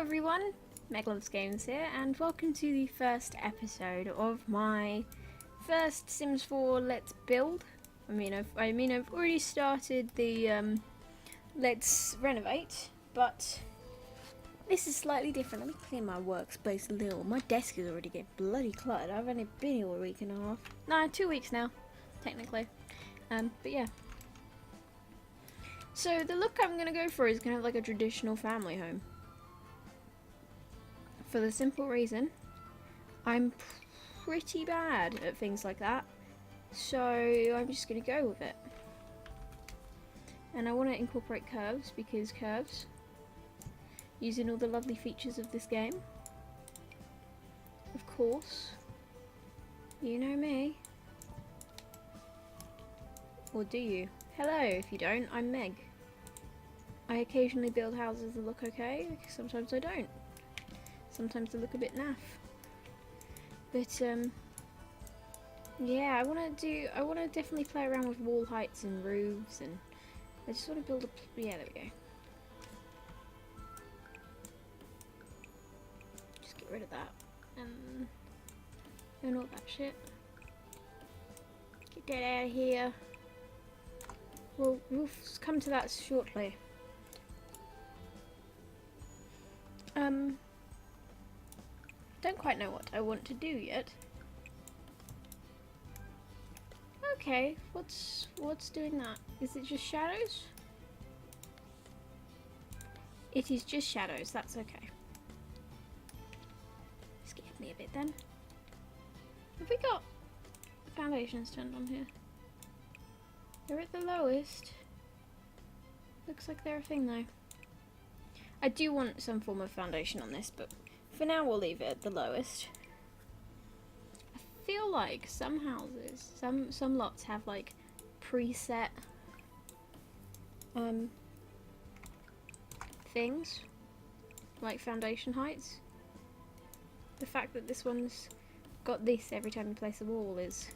everyone, Meg Loves Games here, and welcome to the first episode of my first Sims 4 Let's Build. I mean, I've already started the Let's Renovate, but this is slightly different. Let me clean my workspace a little. My desk is already getting bloody cluttered. I've only been here a week and a half. No, 2 weeks now, technically. But yeah. So the look I'm gonna go for is gonna have like a traditional family home. For the simple reason, I'm pretty bad at things like that, so I'm just going to go with it. And I want to incorporate curves, because curves, using all the lovely features of this game. Of course, you know me. Or do you? Hello, if you don't, I'm Meg. I occasionally build houses that look okay, sometimes I don't. Sometimes they look a bit naff. But yeah, I want to definitely play around with wall heights and roofs, and I just want to build a, yeah, there we go. Just get rid of that and all that shit. Get that out of here. We'll come to that shortly. Don't quite know what I want to do yet. Okay, what's doing that? Is it just shadows? It is just shadows, that's okay. Scared me a bit then. Have we got foundations turned on here? They're at the lowest. Looks like they're a thing though. I do want some form of foundation on this, but for now we'll leave it at the lowest. I feel like some houses, some lots have like preset things, like foundation heights. The fact that this one's got this every time you place a wall is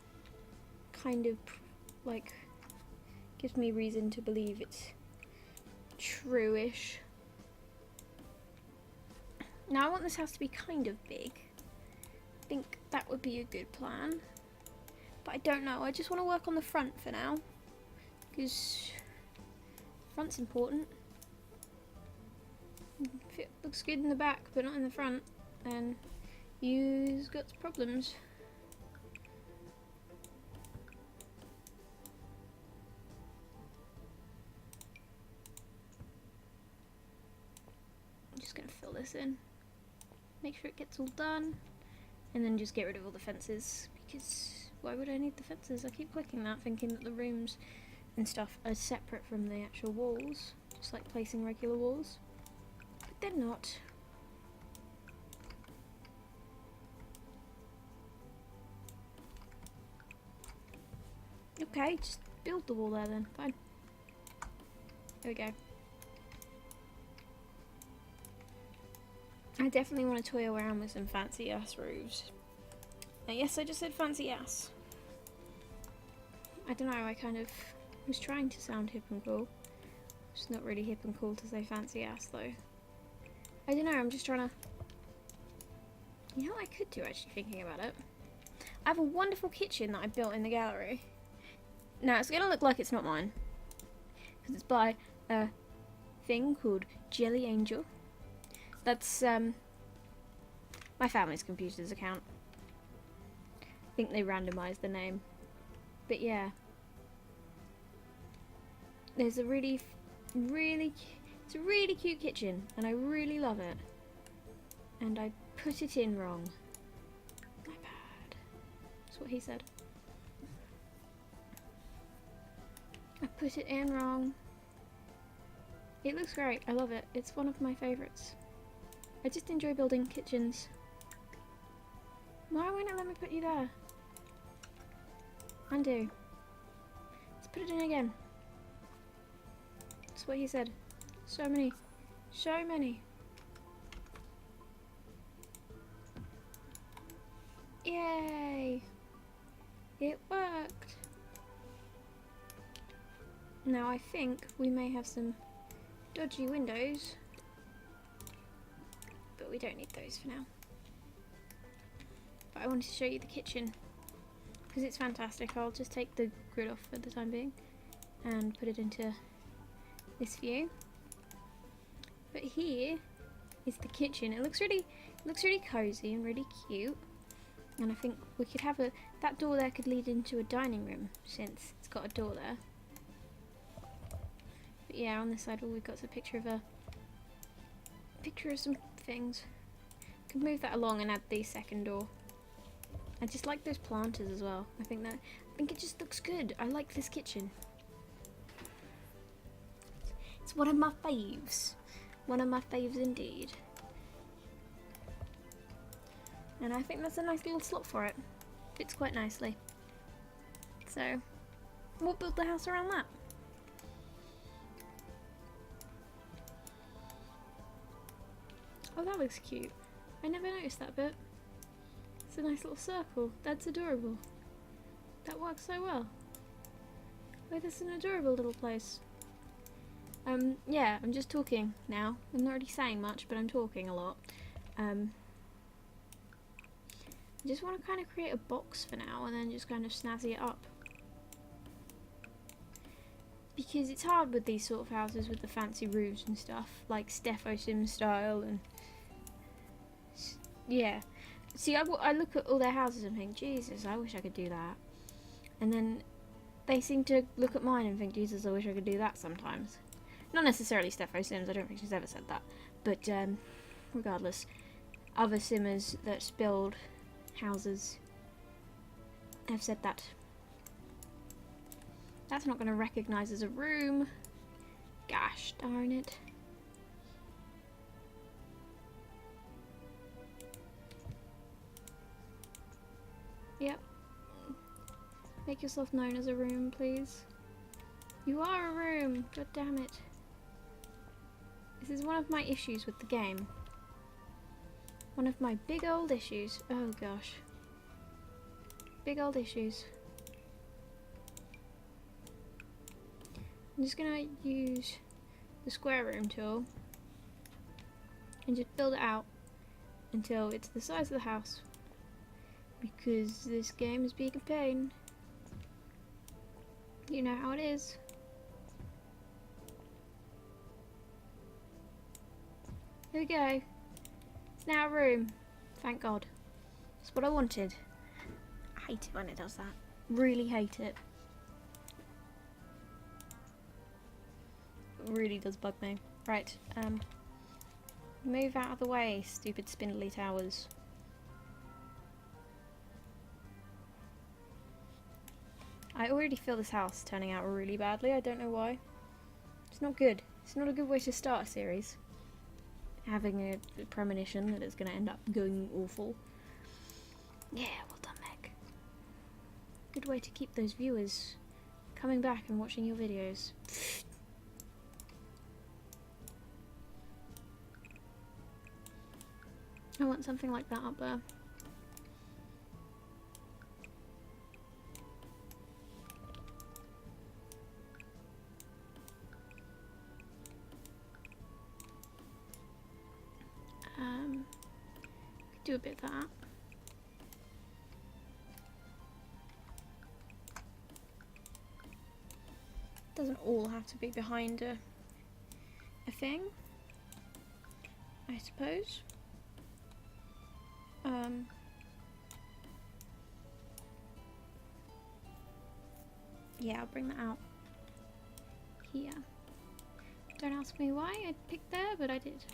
kind of like gives me reason to believe it's true-ish. Now I want this house to be kind of big. I think that would be a good plan. But I don't know, I just want to work on the front for now. Because front's important. If it looks good in the back but not in the front, then you've got problems. I'm just going to fill this in. Make sure it gets all done, and then just get rid of all the fences, because why would I need the fences? I keep clicking that thinking that the rooms and stuff are separate from the actual walls, just like placing regular walls, but they're not. Okay, just build the wall there then, fine. There we go. I definitely want to toy around with some fancy ass roofs. Yes, I just said fancy ass. I don't know, I kind of was trying to sound hip and cool. It's not really hip and cool to say fancy ass though. I don't know, I'm just trying to... You know what I could do actually, thinking about it? I have a wonderful kitchen that I built in the gallery. Now it's going to look like it's not mine, because it's by a thing called Jelly Angel. That's my family's computer's account. I think they randomised the name. But yeah. There's a it's a really cute kitchen, and I really love it. And I put it in wrong. My bad. That's what he said. I put it in wrong. It looks great, I love it. It's one of my favourites. I just enjoy building kitchens. Why won't it let me put you there? Undo. Let's put it in again. That's what he said. So many. So many. Yay! It worked. Now I think we may have some dodgy windows but we don't need those for now. But I wanted to show you the kitchen because it's fantastic. I'll just take the grid off for the time being and put it into this view. But here is the kitchen. It looks really cozy and really cute. And I think we could have that door there could lead into a dining room since it's got a door there. But yeah, on this side all we've got is a picture of some things. Could move that along and add the second door. I just like those planters as well. I think it just looks good. I like this kitchen. It's one of my faves. One of my faves indeed. And I think that's a nice little slot for it. Fits quite nicely. So, we'll build the house around that. Oh, that looks cute. I never noticed that bit. It's a nice little circle. That's adorable. That works so well. Oh, this is an adorable little place. Yeah, I'm just talking now. I'm not really saying much, but I'm talking a lot. I just want to kind of create a box for now and then just kind of snazzy it up. Because it's hard with these sort of houses with the fancy roofs and stuff, like Steffo Sim style and... Yeah. See, I look at all their houses and think, Jesus, I wish I could do that. And then they seem to look at mine and think, Jesus, I wish I could do that sometimes. Not necessarily Steffo Sims, I don't think she's ever said that. But, regardless, other simmers that build houses have said that. That's not going to recognise as a room. Gosh darn it. Yep. Make yourself known as a room, please. You are a room! God damn it. This is one of my issues with the game. One of my big old issues. Oh gosh. Big old issues. I'm just gonna use the square room tool and just build it out until it's the size of the house. Because this game is being a pain. You know how it is. Here we go. It's now a room. Thank God. That's what I wanted. I hate it when it does that. Really hate it. It really does bug me. Right, move out of the way, stupid spindly towers. I already feel this house turning out really badly. I don't know why. It's not good. It's not a good way to start a series. Having a premonition that it's going to end up going awful. Yeah, well done, Meg. Good way to keep those viewers coming back and watching your videos. I want something like that up there. Do a bit of that. Doesn't all have to be behind a thing, I suppose. Yeah, I'll bring that out here. Don't ask me why I picked there, but I did.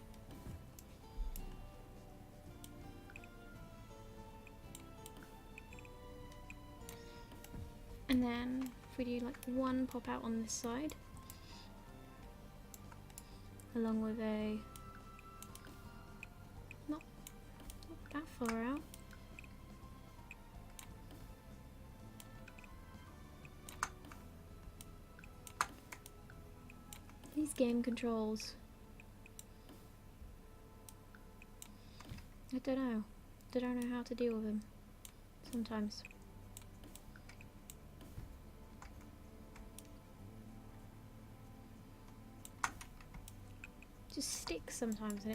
And then if we do like one pop out on this side, along with a not that far out. These game controls. I don't know. I don't know how to deal with them sometimes. Just stick sometimes, and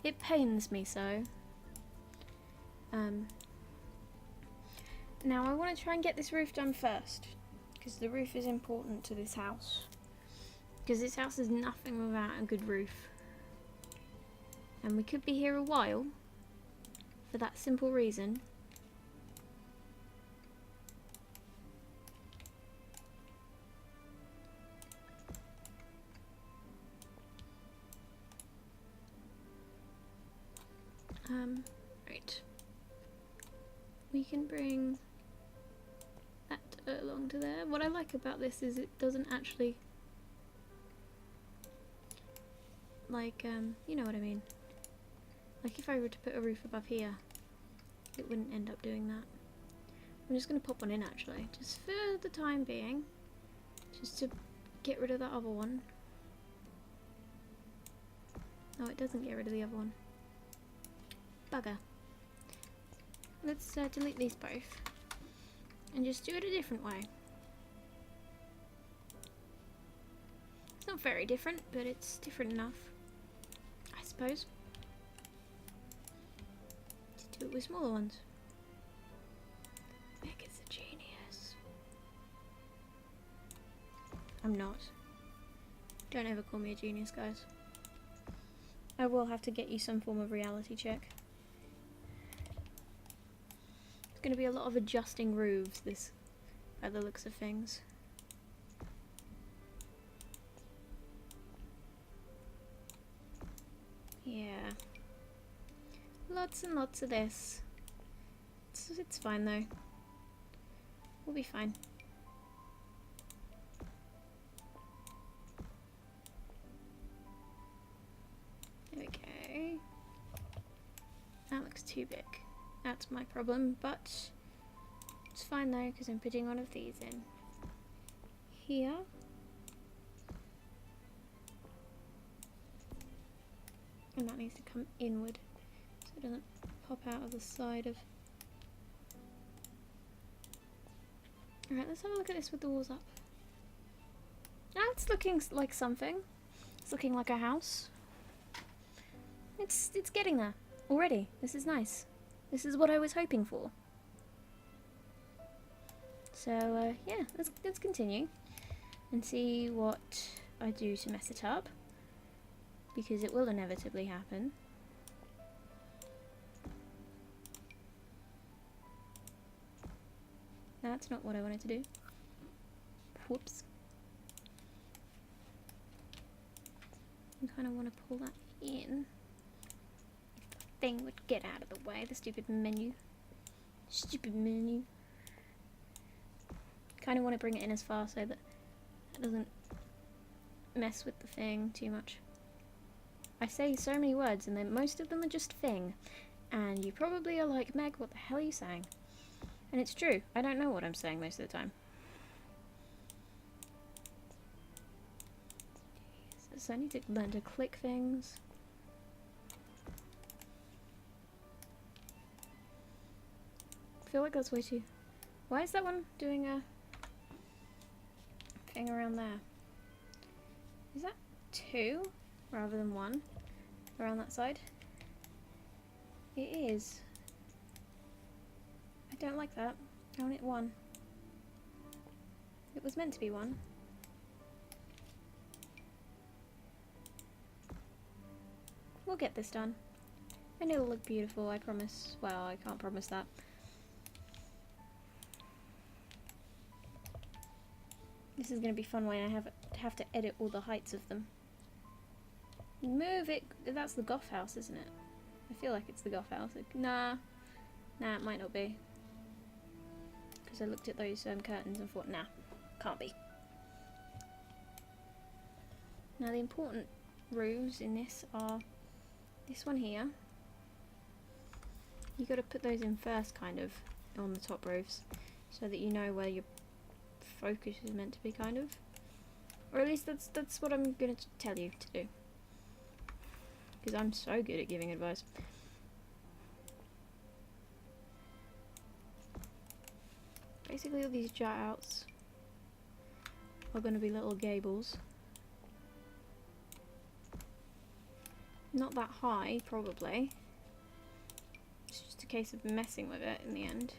it pains me so. Now I want to try and get this roof done first, because the roof is important to this house. Because this house is nothing without a good roof. And we could be here a while, for that simple reason. Right. We can bring that along to there. What I like about this is it doesn't actually, like, you know what I mean. Like if I were to put a roof above here, it wouldn't end up doing that. I'm just going to pop one in actually, just for the time being, just to get rid of that other one. No, it doesn't get rid of the other one. Bugger. Let's delete these both and just do it a different way. It's not very different, but it's different enough, I suppose. To do it with smaller ones. Meg is a genius. I'm not. Don't ever call me a genius, guys. I will have to get you some form of reality check. It's going to be a lot of adjusting roofs, this, by the looks of things. Yeah. Lots and lots of this. It's fine though. We'll be fine. There we go. That looks too big. That's my problem, but it's fine though because I'm putting one of these in here. And that needs to come inward so it doesn't pop out of the side of. Alright, let's have a look at this with the walls up. Now it's looking like something. It's looking like a house. It's getting there already. This is nice. This is what I was hoping for. So yeah, let's continue and see what I do to mess it up, because it will inevitably happen. That's not what I wanted to do. Whoops. I kind of want to pull that in. If the thing would get out of the way, the stupid menu. Stupid menu. Kind of want to bring it in as far so that it doesn't mess with the thing too much. I say so many words and then most of them are just thing. And you probably are like, Meg, what the hell are you saying? And it's true, I don't know what I'm saying most of the time. So I need to learn to click things. I feel like that's way too... Why is that one doing a thing around there? Is that 2 rather than 1 around that side? It is. I don't like that. I want it 1. It was meant to be 1. We'll get this done. And it'll look beautiful, I promise. Well, I can't promise that. This is going to be fun when I have to edit all the heights of them. Move it! That's the Goth house, isn't it? I feel like it's the Goth house. Nah, it might not be. Because I looked at those curtains and thought, nah, can't be. Now the important roofs in this are this one here. You got to put those in first, kind of, on the top roofs, so that you know where your focus is meant to be, kind of. Or at least that's what I'm going to tell you to do. Because I'm so good at giving advice. Basically all these jut outs are going to be little gables. not that high, probably. It's just a case of messing with it in the end.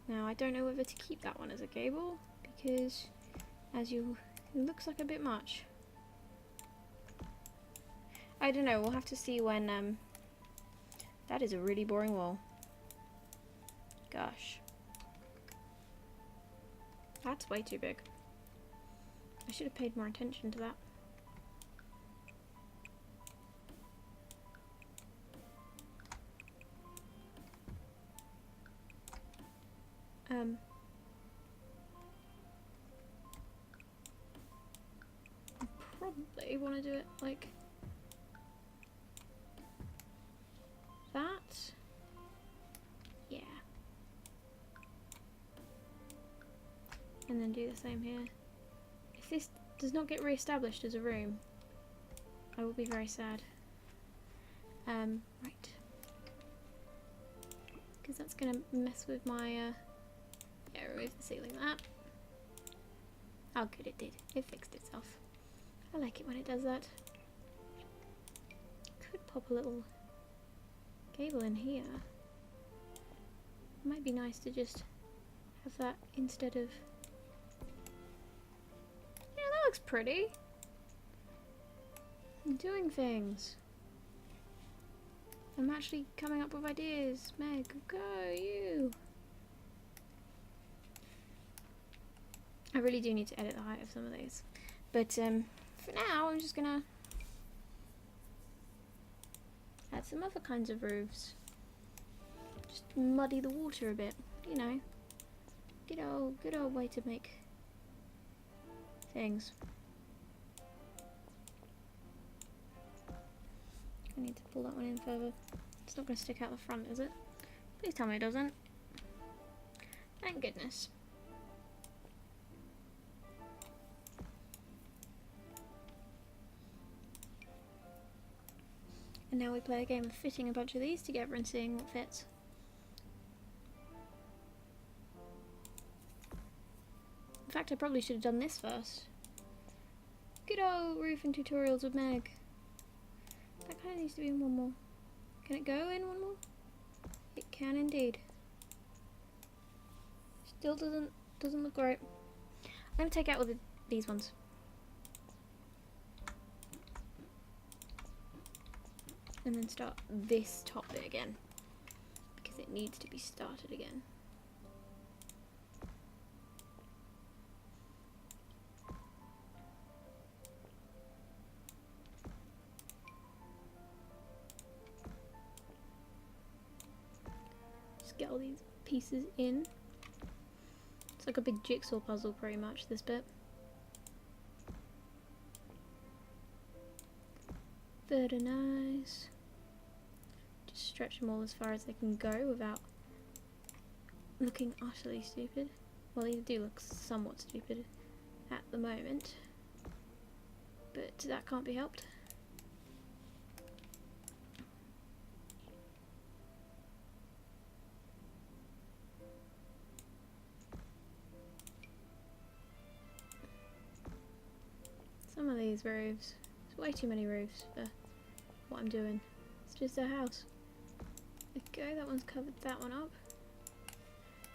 Now, I don't know whether to keep that one as a gable, because it looks like a bit much. I don't know, we'll have to see when, that is a really boring wall. Gosh. That's way too big. I should have paid more attention to that. I probably want to do it like that. Yeah. And then do the same here. If this does not get re-established as a room, I will be very sad. Right. Because that's going to mess with my, yeah, remove the ceiling like that. Oh good, it did. It fixed itself. I like it when it does that. Could pop a little gable in here. Might be nice to just have that instead of... Yeah, that looks pretty. I'm doing things. I'm actually coming up with ideas. Meg, go, you! I really do need to edit the height of some of these. But for now, I'm just gonna add some other kinds of roofs. Just muddy the water a bit, you know. Good old way to make things. I need to pull that one in further. It's not going to stick out the front, is it? Please tell me it doesn't. Thank goodness. And now we play a game of fitting a bunch of these together and seeing what fits. In fact, I probably should have done this first. Good old roofing tutorials with Meg. That kind of needs to be in one more. Can it go in one more? It can indeed. Still doesn't look right. I'm going to take out all these ones. And then start this top bit again, because it needs to be started again. Just get all these pieces in. It's like a big jigsaw puzzle pretty much, this bit. Very nice. Just stretch them all as far as they can go without looking utterly stupid. Well, they do look somewhat stupid at the moment, but that can't be helped. Some of these roofs, it's way too many roofs for what I'm doing. It's just a house. Okay, that one's covered that one up.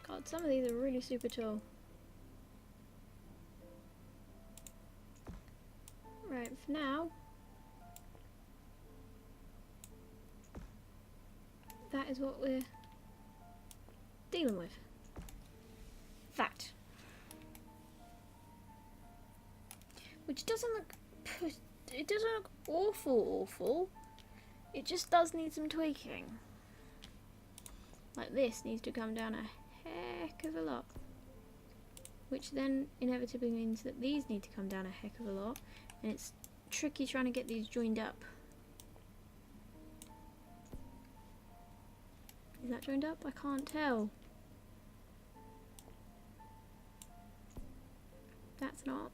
God, some of these are really super tall. Right, for now, that is what we're dealing with. That. Which doesn't look, it doesn't look awful. It just does need some tweaking. Like this needs to come down a heck of a lot. Which then inevitably means that these need to come down a heck of a lot. And it's tricky trying to get these joined up. Is that joined up? I can't tell. That's not.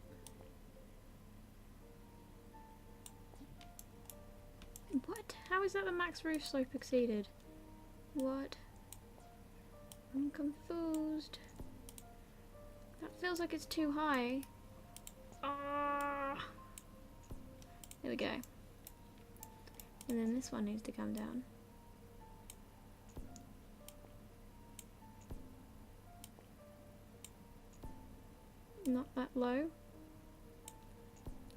What? How is that the max roof slope exceeded? What? I'm confused. That feels like it's too high. Ah. There we go. And then this one needs to come down. Not that low.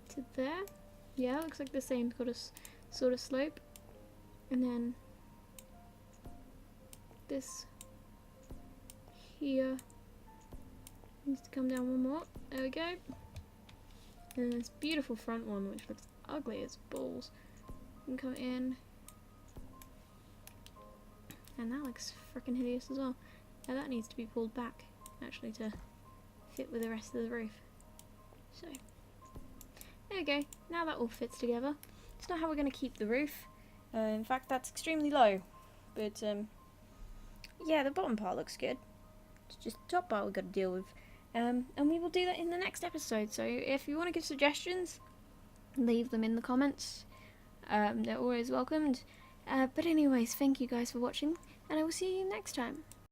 To there. Yeah, looks like the same sort of slope. And then this here needs to come down one more. There we go. And this beautiful front one, which looks ugly as balls, can come in. And that looks freaking hideous as well. Now that needs to be pulled back, actually, to fit with the rest of the roof. So, there we go. Now that all fits together. It's not how we're going to keep the roof. In fact, that's extremely low. But, yeah, the bottom part looks good. It's just the top part we've got to deal with. And we will do that in the next episode. So if you want to give suggestions, leave them in the comments. They're always welcomed. But anyways, thank you guys for watching, and I will see you next time.